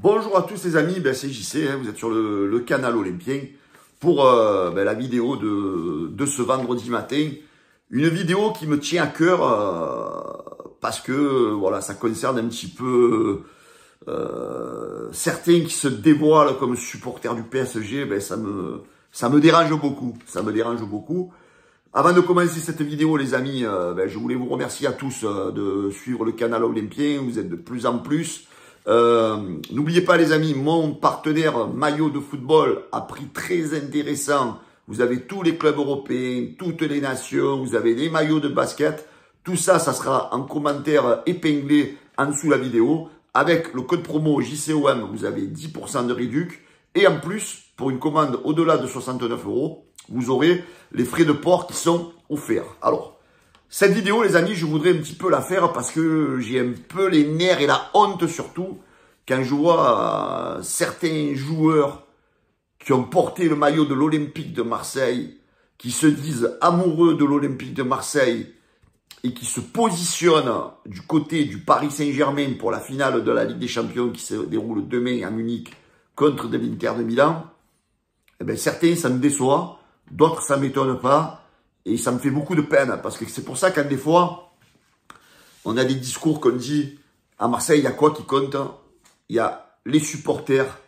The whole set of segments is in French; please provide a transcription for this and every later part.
Bonjour à tous les amis, c'est JC, vous êtes sur le canal Olympien pour la vidéo de ce vendredi matin. Une vidéo qui me tient à cœur parce que voilà, ça concerne un petit peu certains qui se dévoilent comme supporters du PSG. Ça me dérange beaucoup, Avant de commencer cette vidéo, les amis, je voulais vous remercier à tous de suivre le canal Olympien. Vous êtes de plus en plus. N'oubliez pas les amis, mon partenaire maillot de football a prix très intéressant. Vous avez tous les clubs européens, toutes les nations, vous avez les maillots de basket. Tout ça, ça sera en commentaire épinglé en dessous de la vidéo. Avec le code promo JCOM, vous avez 10% de réduc. Et en plus, pour une commande au-delà de 69 €, vous aurez les frais de port qui sont offerts. Alors, cette vidéo, les amis, je voudrais un petit peu la faire parce que j'ai un peu les nerfs et la honte surtout quand je vois certains joueurs qui ont porté le maillot de l'Olympique de Marseille, qui se disent amoureux de l'Olympique de Marseille et qui se positionnent du côté du Paris Saint-Germain pour la finale de la Ligue des Champions qui se déroule demain à Munich contre de l'Inter de Milan. Certains, ça me déçoit, d'autres, ça ne m'étonne pas. Et ça me fait beaucoup de peine, parce que c'est pour ça qu'à des fois, on a des discours qu'on dit, à Marseille, il y a quoi qui compte? Il y a les supporters,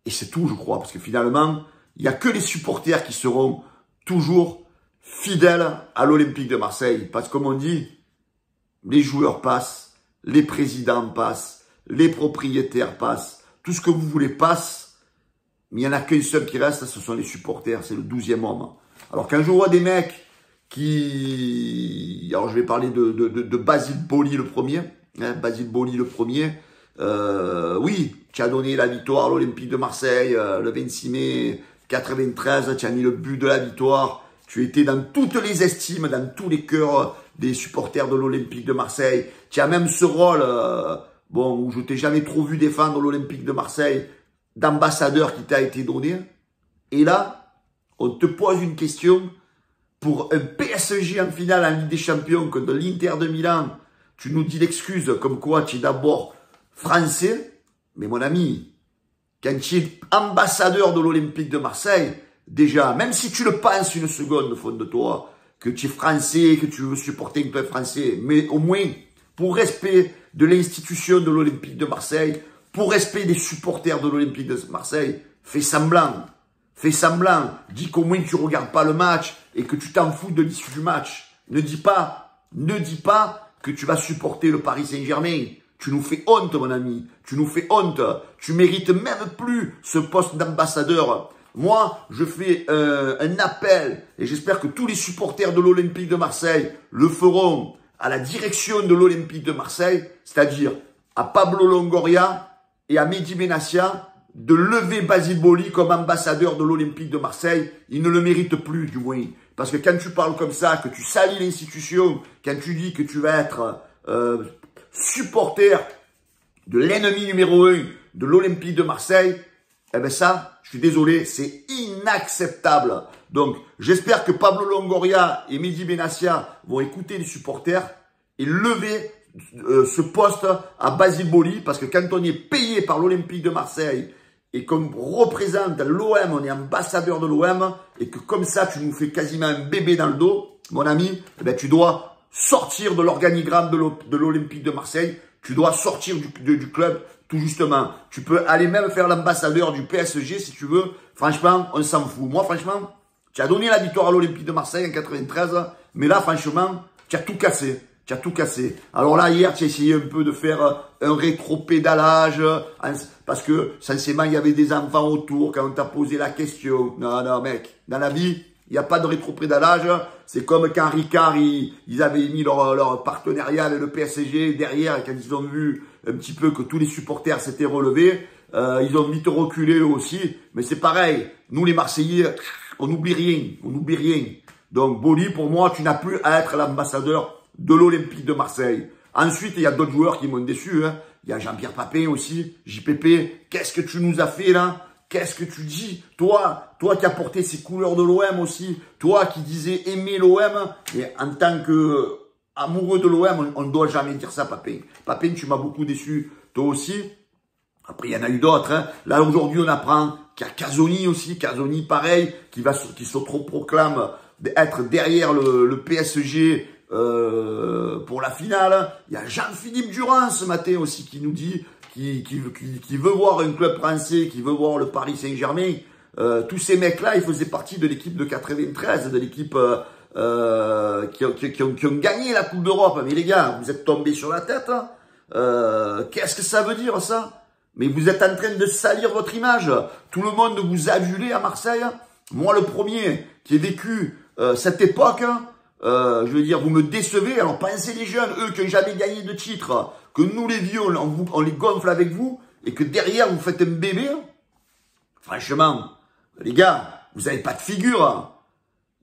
et c'est tout, je crois, parce que finalement, il n'y a que les supporters qui seront toujours fidèles à l'Olympique de Marseille. Parce que comme on dit, les joueurs passent, les présidents passent, les propriétaires passent, tout ce que vous voulez passe, mais il n'y en a qu'un seul qui reste, ce sont les supporters, c'est le 12e homme. Alors quand je vois des mecs qui... Alors je vais parler de Basile Boli le premier. Basile Boli le premier. Oui, tu as donné la victoire à l'Olympique de Marseille le 26 mai 93. Tu as mis le but de la victoire. Tu étais dans toutes les estimes, dans tous les cœurs des supporters de l'Olympique de Marseille. Tu as même ce rôle, où je t'ai jamais trop vu défendre l'Olympique de Marseille, d'ambassadeur qui t'a été donné. Et là, on te pose une question pour un PSG en finale en Ligue des Champions contre l'Inter de Milan. Tu nous dis l'excuse comme quoi tu es d'abord français. Mais mon ami, quand tu es ambassadeur de l'Olympique de Marseille, déjà, même si tu le penses une seconde au fond de toi, que tu es français, que tu veux supporter un club français, mais au moins, pour respect de l'institution de l'Olympique de Marseille, pour respect des supporters de l'Olympique de Marseille, fais semblant. Fais semblant, dis qu'au moins tu ne regardes pas le match et que tu t'en fous de l'issue du match. Ne dis pas que tu vas supporter le Paris Saint-Germain. Tu nous fais honte, mon ami. Tu nous fais honte. Tu mérites même plus ce poste d'ambassadeur. Moi, je fais un appel et j'espère que tous les supporters de l'Olympique de Marseille le feront à la direction de l'Olympique de Marseille, c'est-à-dire à Pablo Longoria et à Mehdi Benassia, de lever Basile Boli comme ambassadeur de l'Olympique de Marseille. Il ne le mérite plus, du moins. Parce que quand tu parles comme ça, que tu salis l'institution, quand tu dis que tu vas être supporter de l'ennemi numéro 1 de l'Olympique de Marseille, ça, je suis désolé, c'est inacceptable. Donc, j'espère que Pablo Longoria et Mehdi Benassia vont écouter les supporters et lever ce poste à Basile Boli, parce que quand on est payé par l'Olympique de Marseille et qu'on représente l'OM, on est ambassadeur de l'OM, et que comme ça tu nous fais quasiment un bébé dans le dos, mon ami, tu dois sortir de l'organigramme de l'Olympique de Marseille, tu dois sortir du club tout justement. Tu peux aller même faire l'ambassadeur du PSG si tu veux. Franchement, on s'en fout. Moi franchement, tu as donné la victoire à l'Olympique de Marseille en 93, mais là franchement, tu as tout cassé. Tu as tout cassé. Alors là, hier, tu as essayé un peu de faire un rétro-pédalage, parce que, censément, il y avait des enfants autour quand on t'a posé la question. Non, mec, dans la vie, il n'y a pas de rétro-pédalage. C'est comme quand Ricard, ils avaient mis leur partenariat avec le PSG derrière, et quand ils ont vu un petit peu que tous les supporters s'étaient relevés, ils ont vite reculé eux aussi. Mais c'est pareil. Nous, les Marseillais, on n'oublie rien. Donc, Boli, pour moi, tu n'as plus à être l'ambassadeur de l'Olympique de Marseille. Ensuite, il y a d'autres joueurs qui m'ont déçu. Il y a Jean-Pierre Papin aussi, JPP. Qu'est-ce que tu nous as fait là? Qu'est-ce que tu dis? Toi qui as porté ces couleurs de l'OM aussi. Toi qui disais aimer l'OM. Et en tant que amoureux de l'OM, on ne doit jamais dire ça, Papin. Papin, tu m'as beaucoup déçu. Toi aussi. Après, il y en a eu d'autres. Hein. Là, aujourd'hui, on apprend qu'il y a Casoni aussi. Casoni, pareil, qui s'autoproclame être derrière le PSG pour la finale. Il y a Jean-Philippe Durand ce matin aussi qui nous dit qui veut voir un club français, qui veut voir le Paris Saint-Germain. Tous ces mecs-là, ils faisaient partie de l'équipe de 93, de l'équipe qui ont gagné la Coupe d'Europe. Mais les gars, vous êtes tombés sur la tête. Hein. Qu'est-ce que ça veut dire ça? Mais vous êtes en train de salir votre image. Tout le monde vous adulait à Marseille. Moi, le premier qui ai vécu cette époque, je veux dire, vous me décevez. Alors, pensez les jeunes, eux, qui n'ont jamais gagné de titre, que nous, les vieux, on les gonfle avec vous, et que derrière, vous faites un bébé. Franchement, les gars, vous n'avez pas de figure.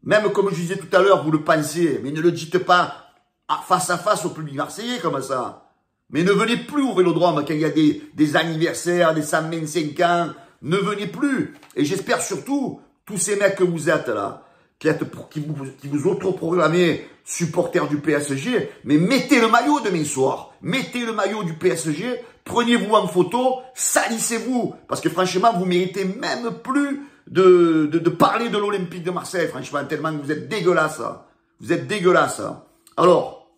Même comme je disais tout à l'heure, vous le pensez, mais ne le dites pas face à face au public marseillais comme ça. Mais ne venez plus au Vélodrome quand il y a des anniversaires, des 125 ans. Ne venez plus. Et j'espère surtout, tous ces mecs que vous êtes là, qui vous autoproclamez supporters du PSG, mais mettez le maillot demain soir. Mettez le maillot du PSG, prenez-vous en photo, salissez-vous. Parce que franchement, vous méritez même plus de parler de l'Olympique de Marseille, franchement, tellement que vous êtes dégueulasse. Vous êtes dégueulasse. Alors,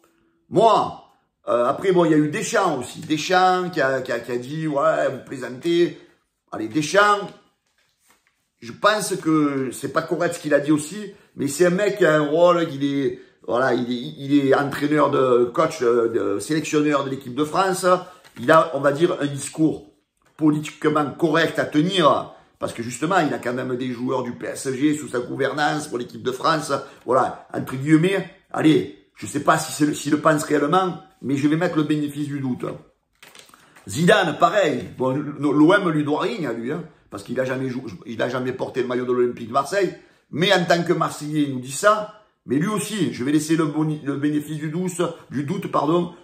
moi, après, bon, il y a eu Deschamps aussi. Deschamps qui a dit, ouais, vous plaisantez. Allez, Deschamps, je pense que c'est pas correct ce qu'il a dit aussi, mais c'est un mec qui a un rôle, il est entraîneur coach, sélectionneur de l'équipe de France. Il a, on va dire, un discours politiquement correct à tenir, parce que justement, il a quand même des joueurs du PSG sous sa gouvernance pour l'équipe de France. Voilà, entre guillemets, allez, je sais pas s'il le pense réellement, mais je vais mettre le bénéfice du doute. Zidane, pareil. Bon, l'OM lui doit rien à lui, hein, parce qu'il a jamais porté le maillot de l'Olympique de Marseille. Mais en tant que Marseillais, il nous dit ça. Mais lui aussi, je vais laisser le bénéfice du doute,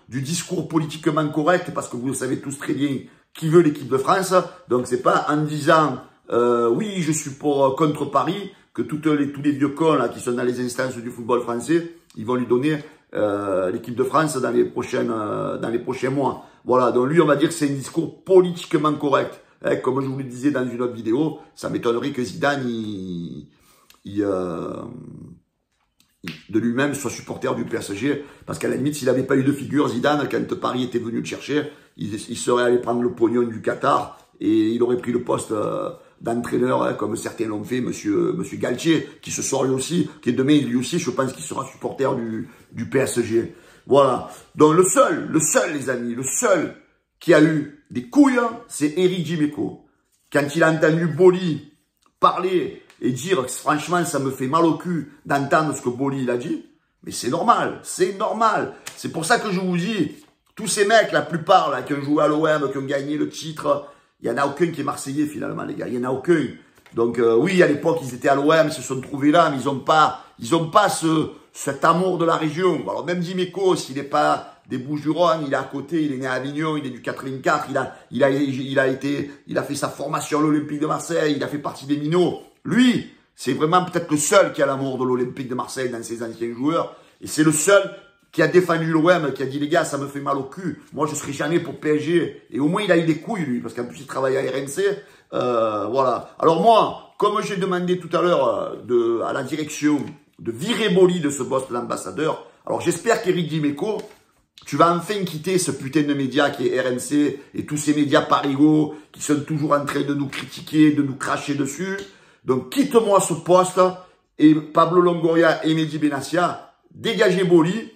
du discours politiquement correct, parce que vous le savez tous très bien qui veut l'équipe de France. Donc c'est pas en disant oui, je suis contre Paris que tous les vieux cons là qui sont dans les instances du football français, ils vont lui donner l'équipe de France dans les prochains mois. Voilà, donc lui, on va dire que c'est un discours politiquement correct. Hein, comme je vous le disais dans une autre vidéo, ça m'étonnerait que Zidane, de lui-même, soit supporter du PSG. Parce qu'à la limite, s'il n'avait pas eu de figure, Zidane, quand Paris était venu le chercher, il serait allé prendre le pognon du Qatar et il aurait pris le poste d'entraîneur, hein, comme certains l'ont fait, monsieur Galtier, qui ce soir lui aussi, qui est demain lui aussi, je pense qu'il sera supporter du PSG. Voilà. Donc le seul, les amis, le seul qui a eu des couilles, c'est Eric Dimeco. Quand il a entendu Boli parler et dire que franchement, ça me fait mal au cul d'entendre ce que Boli il a dit, mais c'est normal, c'est normal. C'est pour ça que je vous dis, tous ces mecs, la plupart là, qui ont joué à l'OM, qui ont gagné le titre, il n'y en a aucun qui est marseillais finalement, les gars, il n'y en a aucun. Donc oui, à l'époque, ils étaient à l'OM, ils se sont trouvés là, mais ils n'ont pas cet amour de la région. Alors même Dimeco, s'il n'est pas des Bouches-du-Rhône, il est à côté, il est né à Avignon, il est du 84, il a fait sa formation à l'Olympique de Marseille, il a fait partie des minots. Lui, c'est vraiment peut-être le seul qui a l'amour de l'Olympique de Marseille dans ses anciens joueurs, et c'est le seul qui a défendu l'OM, qui a dit les gars, ça me fait mal au cul, moi je serai jamais pour PSG, et au moins il a eu des couilles lui, parce qu'en plus il travaille à RMC, voilà. Alors moi, comme j'ai demandé tout à l'heure à la direction de virer Boli de ce poste d'ambassadeur, alors j'espère qu'Eric Dimeco, tu vas enfin quitter ce putain de média qui est RMC et tous ces médias parigots qui sont toujours en train de nous critiquer, de nous cracher dessus. Donc quitte-moi ce poste et Pablo Longoria et Mehdi Benassia, dégagez Boli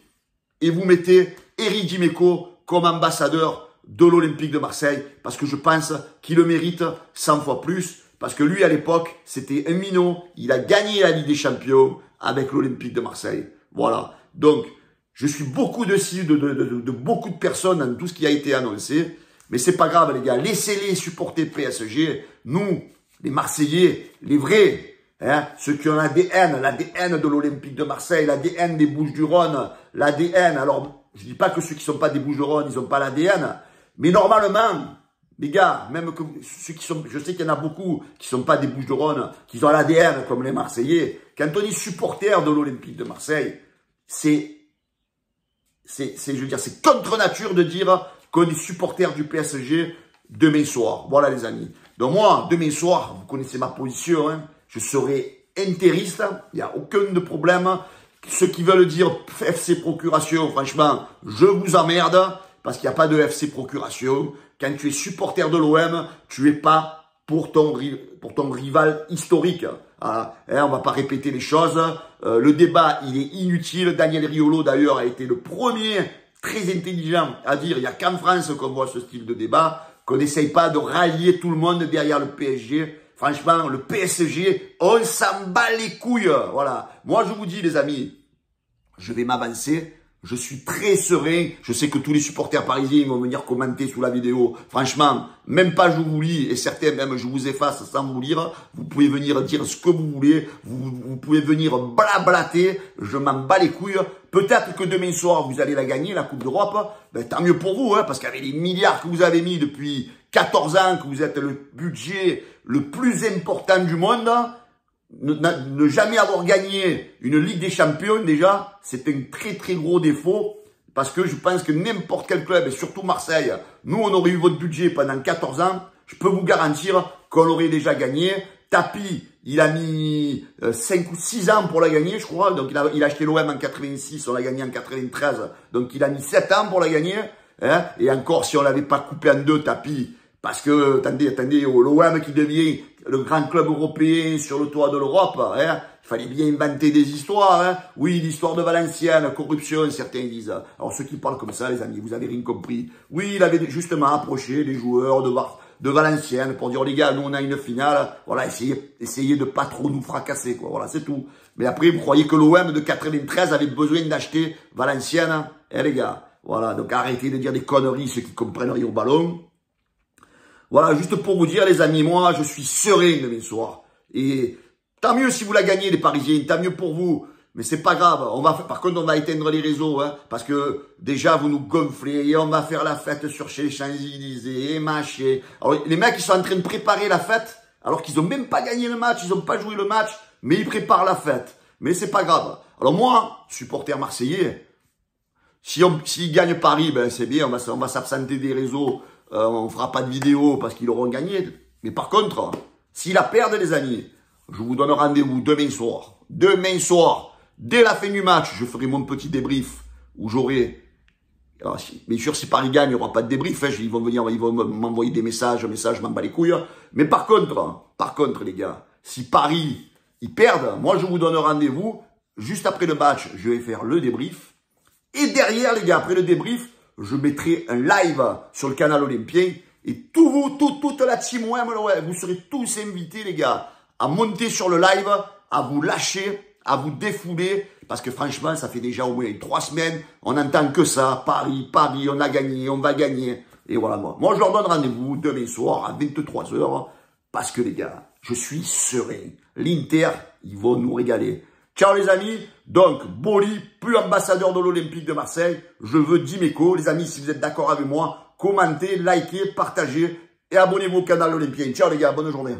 et vous mettez Eric Dimeco comme ambassadeur de l'Olympique de Marseille parce que je pense qu'il le mérite 100 fois plus parce que lui à l'époque c'était un minot, il a gagné la Ligue des Champions avec l'Olympique de Marseille. Voilà, donc je suis beaucoup de beaucoup de personnes dans tout ce qui a été annoncé. Mais c'est pas grave, les gars. Laissez-les supporter PSG. Nous, les Marseillais, les vrais, hein, ceux qui ont l'ADN de l'Olympique de Marseille, l'ADN des Bouches-du-Rhône, l'ADN. Alors, je dis pas que ceux qui sont pas des Bouches-du-Rhône, ils ont pas l'ADN. Mais normalement, les gars, même que ceux qui sont, je sais qu'il y en a beaucoup qui sont pas des Bouches-du-Rhône, qui ont l'ADN comme les Marseillais. Quand on est supporter de l'Olympique de Marseille, je veux dire, c'est contre nature de dire qu'on est supporter du PSG demain soir. Voilà les amis. Donc moi, demain soir, vous connaissez ma position, hein, je serai interiste, il n'y a aucun de problème. Ceux qui veulent dire FC Procuration, franchement, je vous emmerde, parce qu'il n'y a pas de FC Procuration. Quand tu es supporter de l'OM, tu es pas pour ton rival historique. Voilà. Hein, on va pas répéter les choses. Le débat, il est inutile. Daniel Riolo, d'ailleurs, a été le premier très intelligent à dire il n'y a qu'en France qu'on voit ce style de débat, qu'on n'essaye pas de rallier tout le monde derrière le PSG. Franchement, le PSG, on s'en bat les couilles. Voilà. Moi, je vous dis, les amis, je vais m'avancer. Je suis très serein. Je sais que tous les supporters parisiens vont venir commenter sous la vidéo. Franchement, même pas je vous lis et certains même je vous efface sans vous lire. Vous pouvez venir dire ce que vous voulez. Vous pouvez venir blablater. Je m'en bats les couilles. Peut-être que demain soir, vous allez la gagner, la Coupe d'Europe. Ben, tant mieux pour vous, hein, parce qu'avec les milliards que vous avez mis depuis 14 ans, que vous êtes le budget le plus important du monde, ne jamais avoir gagné une Ligue des Champions, déjà, c'est un très très gros défaut. Parce que je pense que n'importe quel club, et surtout Marseille, nous on aurait eu votre budget pendant 14 ans, je peux vous garantir qu'on aurait déjà gagné. Tapi, il a mis 5 ou 6 ans pour la gagner, je crois. Donc il a acheté l'OM en 86, on l'a gagné en 93. Donc il a mis 7 ans pour la gagner. Hein. Et encore, si on l'avait pas coupé en deux, Tapi, parce que, attendez, l'OM qui devient le grand club européen sur le toit de l'Europe, hein, il fallait bien inventer des histoires. Hein. Oui, l'histoire de Valenciennes, corruption, certains disent. Alors ceux qui parlent comme ça, les amis, vous avez rien compris. Oui, il avait justement approché les joueurs de Valenciennes pour dire, les gars, nous on a une finale, voilà, essayez de pas trop nous fracasser, quoi, voilà, c'est tout. Mais après, vous croyez que l'OM de 93 avait besoin d'acheter Valenciennes, les gars, voilà, donc arrêtez de dire des conneries, ceux qui comprennent rien au ballon. Voilà, juste pour vous dire, les amis, moi, je suis serein demain soir. Et tant mieux si vous la gagnez, les Parisiens, tant mieux pour vous. Mais c'est pas grave. Par contre, on va éteindre les réseaux, hein, parce que déjà, vous nous gonflez et on va faire la fête chez les Champs-Élysées et machin. Alors, les mecs, ils sont en train de préparer la fête, alors qu'ils ont même pas gagné le match, ils ont pas joué le match, mais ils préparent la fête. Mais c'est pas grave. Alors moi, supporter marseillais, s'ils gagnent Paris, ben c'est bien, on va s'absenter des réseaux. On fera pas de vidéo parce qu'ils auront gagné. Mais par contre, s'ils la perdent, les amis, je vous donne rendez-vous demain soir. Demain soir, dès la fin du match, je ferai mon petit débrief où j'aurai... Bien sûr, si Paris gagne, il n'y aura pas de débrief. Hein, ils vont m'envoyer des messages, je m'en bats les couilles. Mais par contre, les gars, si Paris, ils perdent, moi, je vous donne rendez-vous. Juste après le match, je vais faire le débrief. Et derrière, les gars, après le débrief, je mettrai un live sur le canal Olympien et toute la team OM, vous serez tous invités, les gars, à monter sur le live, à vous lâcher, à vous défouler, parce que franchement, ça fait déjà au moins 3 semaines, on n'entend que ça, Paris, on a gagné, on va gagner. Et voilà, moi je leur donne rendez-vous demain soir à 23 h, parce que les gars, je suis serein. L'Inter, ils vont nous régaler. Ciao les amis, donc Boly, plus ambassadeur de l'Olympique de Marseille, je veux Dimeco. Les amis, si vous êtes d'accord avec moi, commentez, likez, partagez et abonnez-vous au canal Olympien. Ciao les gars, bonne journée.